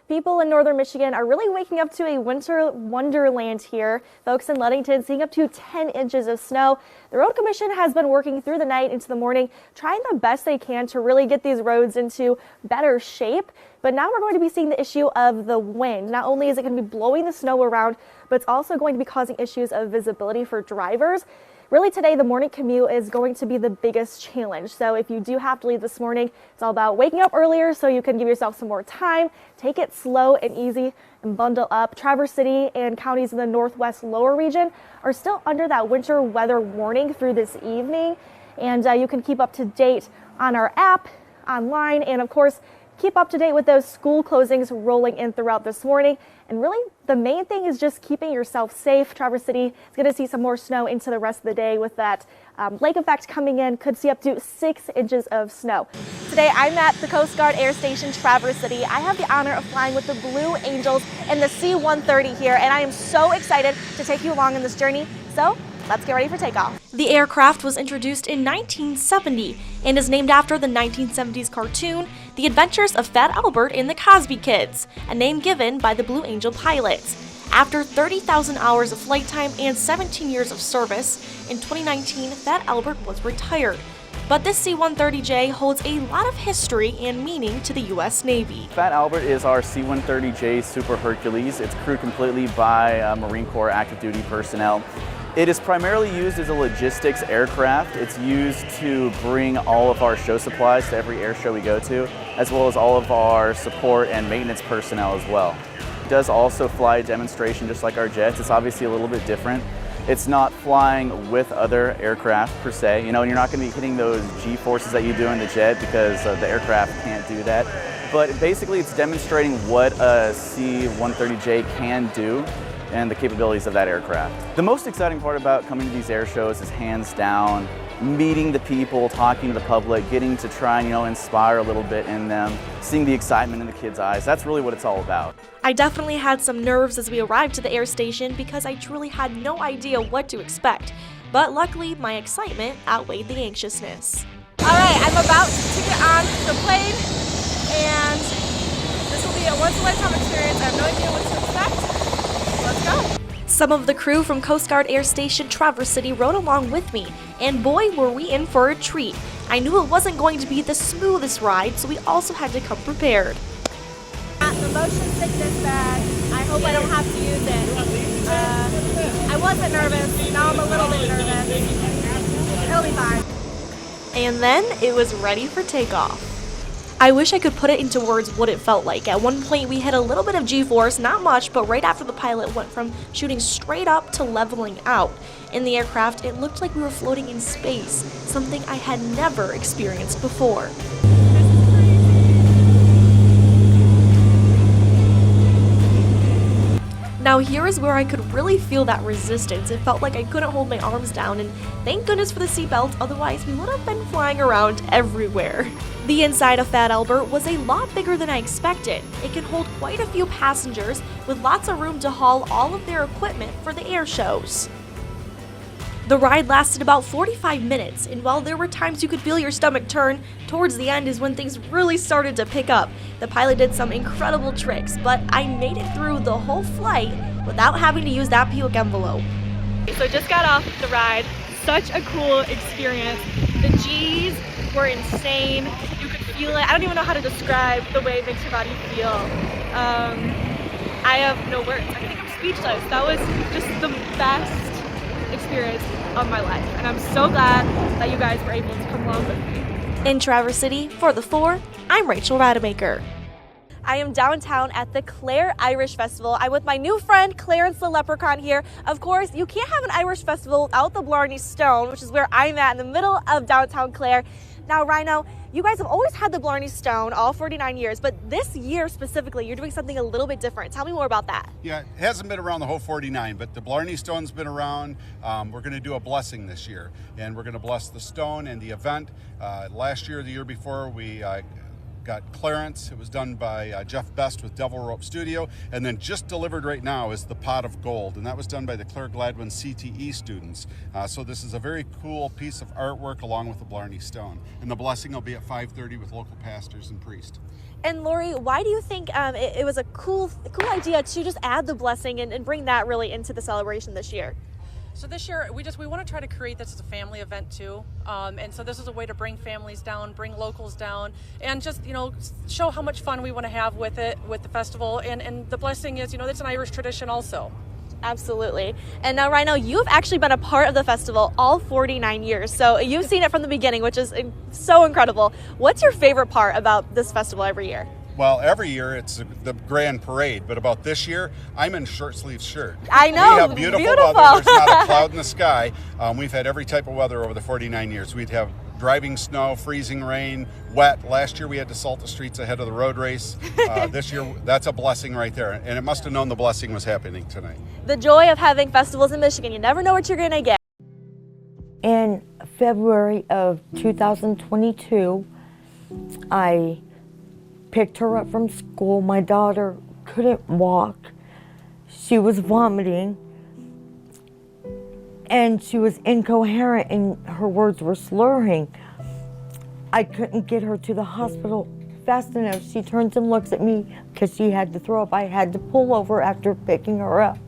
People in northern Michigan are really waking up to a winter wonderland here. Folks in Ludington seeing up to 10 inches of snow. The Road Commission has been working through the night into the morning, trying the best they can to really get these roads into better shape. But now we're going to be seeing the issue of the wind. Not only is it going to be blowing the snow around, but it's also going to be causing issues of visibility for drivers. Really today, the morning commute is going to be the biggest challenge. So if you do have to leave this morning, it's all about waking up earlier so you can give yourself some more time, take it slow and easy and bundle up. Traverse City and counties in the northwest lower region are still under that winter weather warning through this evening. And you can keep up to date on our app, online, and of course, keep up to date with those school closings rolling in throughout this morning. And really, the main thing is just keeping yourself safe. Traverse City is going to see some more snow into the rest of the day with that lake effect coming in. Could see up to 6 inches of snow. Today, I'm at the Coast Guard Air Station, Traverse City. I have the honor of flying with the Blue Angels in the C-130 here, and I am so excited to take you along on this journey. So let's get ready for takeoff. The aircraft was introduced in 1970 and is named after the 1970s cartoon, The Adventures of Fat Albert and the Cosby Kids, a name given by the Blue Angel pilots. After 30,000 hours of flight time and 17 years of service, in 2019, Fat Albert was retired. But this C-130J holds a lot of history and meaning to the U.S. Navy. Fat Albert is our C-130J Super Hercules. It's crewed completely by Marine Corps active duty personnel. It is primarily used as a logistics aircraft. It's used to bring all of our show supplies to every air show we go to, as well as all of our support and maintenance personnel as well. It does also fly a demonstration just like our jets. It's obviously a little bit different. It's not flying with other aircraft per se, and you're not going to be hitting those G-forces that you do in the jet because the aircraft can't do that. But basically it's demonstrating what a C-130J can do and the capabilities of that aircraft. The most exciting part about coming to these air shows is hands down meeting the people, talking to the public, getting to try and inspire a little bit in them, seeing the excitement in the kids' eyes. That's really what it's all about. I definitely had some nerves as we arrived to the air station because I truly had no idea what to expect. But luckily, my excitement outweighed the anxiousness. All right, I'm about to get on the plane, and this will be a once-in-a-lifetime experience. I have no idea what to expect. Let's go. Some of the crew from Coast Guard Air Station Traverse City rode along with me, and boy were we in for a treat. I knew it wasn't going to be the smoothest ride, so we also had to come prepared. The motion sickness bag, I hope I don't have to use it. I wasn't nervous, now I'm a little bit nervous. It'll be fine. And then it was ready for takeoff. I wish I could put it into words what it felt like. At one point we hit a little bit of G-force, not much, but right after the pilot went from shooting straight up to leveling out. In the aircraft, it looked like we were floating in space, something I had never experienced before. Now here is where I could really feel that resistance. It felt like I couldn't hold my arms down, and thank goodness for the seatbelt, otherwise we would have been flying around everywhere. The inside of Fat Albert was a lot bigger than I expected. It can hold quite a few passengers with lots of room to haul all of their equipment for the air shows. The ride lasted about 45 minutes, and while there were times you could feel your stomach turn, towards the end is when things really started to pick up. The pilot did some incredible tricks, but I made it through the whole flight without having to use that puke envelope. So just got off the ride. Such a cool experience. The G's were insane. You could feel it. I don't even know how to describe the way it makes your body feel. I have no words. I think I'm speechless. That was just the best experience of my life, and I'm so glad that you guys were able to come along with me. In Traverse City, for the 4, I'm Rachel Rademacher. I am downtown at the Clare Irish Festival. I'm with my new friend, Clarence the Leprechaun here. Of course, you can't have an Irish festival without the Blarney Stone, which is where I'm at in the middle of downtown Clare. Now, Rhino, you guys have always had the Blarney Stone, all 49 years, but this year specifically, you're doing something a little bit different. Tell me more about that. Yeah, it hasn't been around the whole 49, but the Blarney Stone's been around. We're going to do a blessing this year, and we're going to bless the stone and the event. Last year, the year before, we got clearance. It was done by Jeff Best with Devil Rope Studio, and then just delivered right now is the Pot of Gold, and that was done by the Claire Gladwin CTE students. So this is a very cool piece of artwork along with the Blarney Stone. And the blessing will be at 5:30 with local pastors and priests. And Lori, why do you think it was a cool idea to just add the blessing and bring that really into the celebration this year? So this year, we want to try to create this as a family event too. And so this is a way to bring families down, bring locals down, and just, show how much fun we want to have with it, with the festival. And the blessing is, it's an Irish tradition also. Absolutely. And now, Rhino, you've actually been a part of the festival all 49 years. So you've seen it from the beginning, which is so incredible. What's your favorite part about this festival every year? Well, every year it's the grand parade, but about this year, I'm in short sleeve shirt. I know, we have beautiful weather. There's not a cloud in the sky. We've had every type of weather over the 49 years. We'd have driving snow, freezing rain, wet. Last year we had to salt the streets ahead of the road race. This year, that's a blessing right there. And it must have known the blessing was happening tonight. The joy of having festivals in Michigan. You never know what you're going to get. In February of 2022, I picked her up from school. My daughter couldn't walk. She was vomiting and she was incoherent and her words were slurring. I couldn't get her to the hospital fast enough. She turns and looks at me because she had to throw up. I had to pull over after picking her up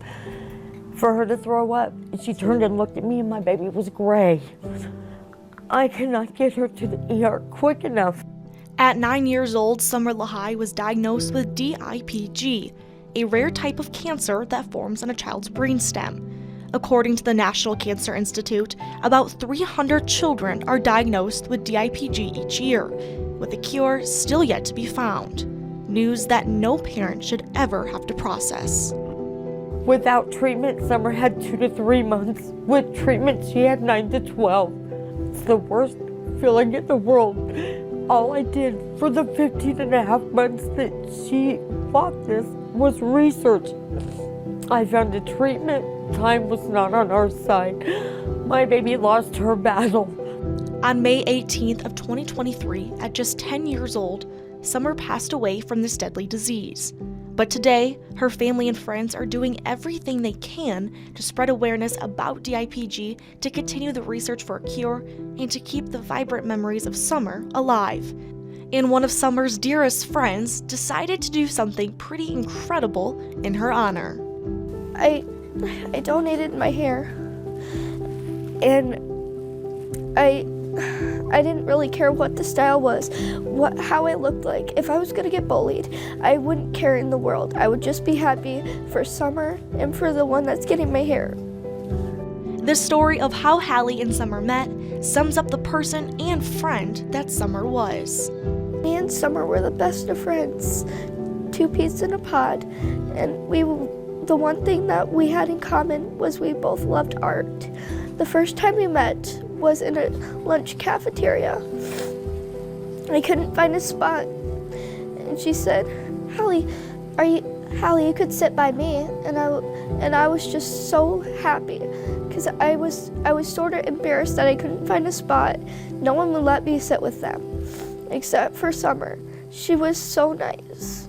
for her to throw up. She turned and looked at me and my baby was gray. I could not get her to the ER quick enough. At 9 years old, Summer Lahai was diagnosed with DIPG, a rare type of cancer that forms on a child's brainstem. According to the National Cancer Institute, about 300 children are diagnosed with DIPG each year, with a cure still yet to be found. News that no parent should ever have to process. Without treatment, Summer had 2 to 3 months. With treatment, she had 9 to 12. It's the worst feeling in the world. All I did for the 15 and a half months that she fought this was research. I found a treatment. Time was not on our side. My baby lost her battle. On May 18th of 2023, at just 10 years old, Summer passed away from this deadly disease. But today, her family and friends are doing everything they can to spread awareness about DIPG, to continue the research for a cure, and to keep the vibrant memories of Summer alive. And one of Summer's dearest friends decided to do something pretty incredible in her honor. I donated my hair, and I didn't really care what the style was, how I looked like. If I was gonna get bullied, I wouldn't care in the world. I would just be happy for Summer and for the one that's getting my hair. The story of how Hallie and Summer met sums up the person and friend that Summer was. Me and Summer were the best of friends, 2 peas in a pod, and the one thing that we had in common was we both loved art. The first time we met was in a lunch cafeteria. I couldn't find a spot, and she said, Hallie, you could sit by me, and I was just so happy because I was sort of embarrassed that I couldn't find a spot. No one would let me sit with them, except for Summer. She was so nice.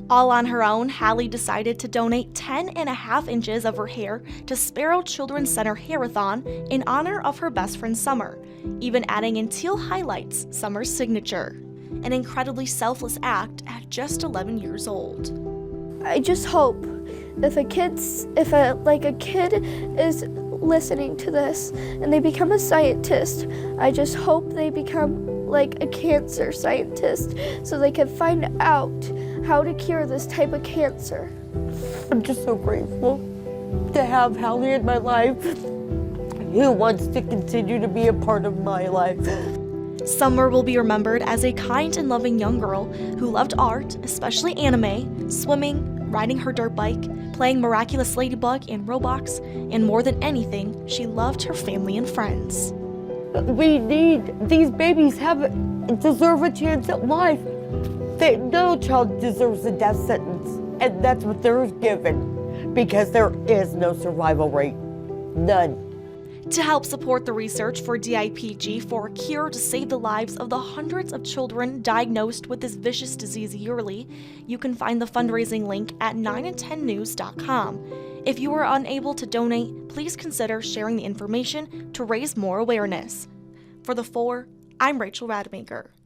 All on her own, Hallie decided to donate 10.5 inches of her hair to Sparrow Children's Center Hairathon in honor of her best friend Summer, even adding in teal highlights Summer's signature. An incredibly selfless act at just 11 years old. I just hope if a kid is listening to this and they become a scientist, I just hope they become like a cancer scientist so they can find out how to cure this type of cancer. I'm just so grateful to have Hallie in my life, who wants to continue to be a part of my life. Summer will be remembered as a kind and loving young girl who loved art, especially anime, swimming, riding her dirt bike, playing Miraculous Ladybug and Roblox, and more than anything, she loved her family and friends. These babies deserve a chance at life. No child deserves a death sentence, and that's what they're given, because there is no survival rate. None. To help support the research for DIPG for a cure to save the lives of the hundreds of children diagnosed with this vicious disease yearly, you can find the fundraising link at 9and10news.com. If you are unable to donate, please consider sharing the information to raise more awareness. For The 4, I'm Rachel Rademacher.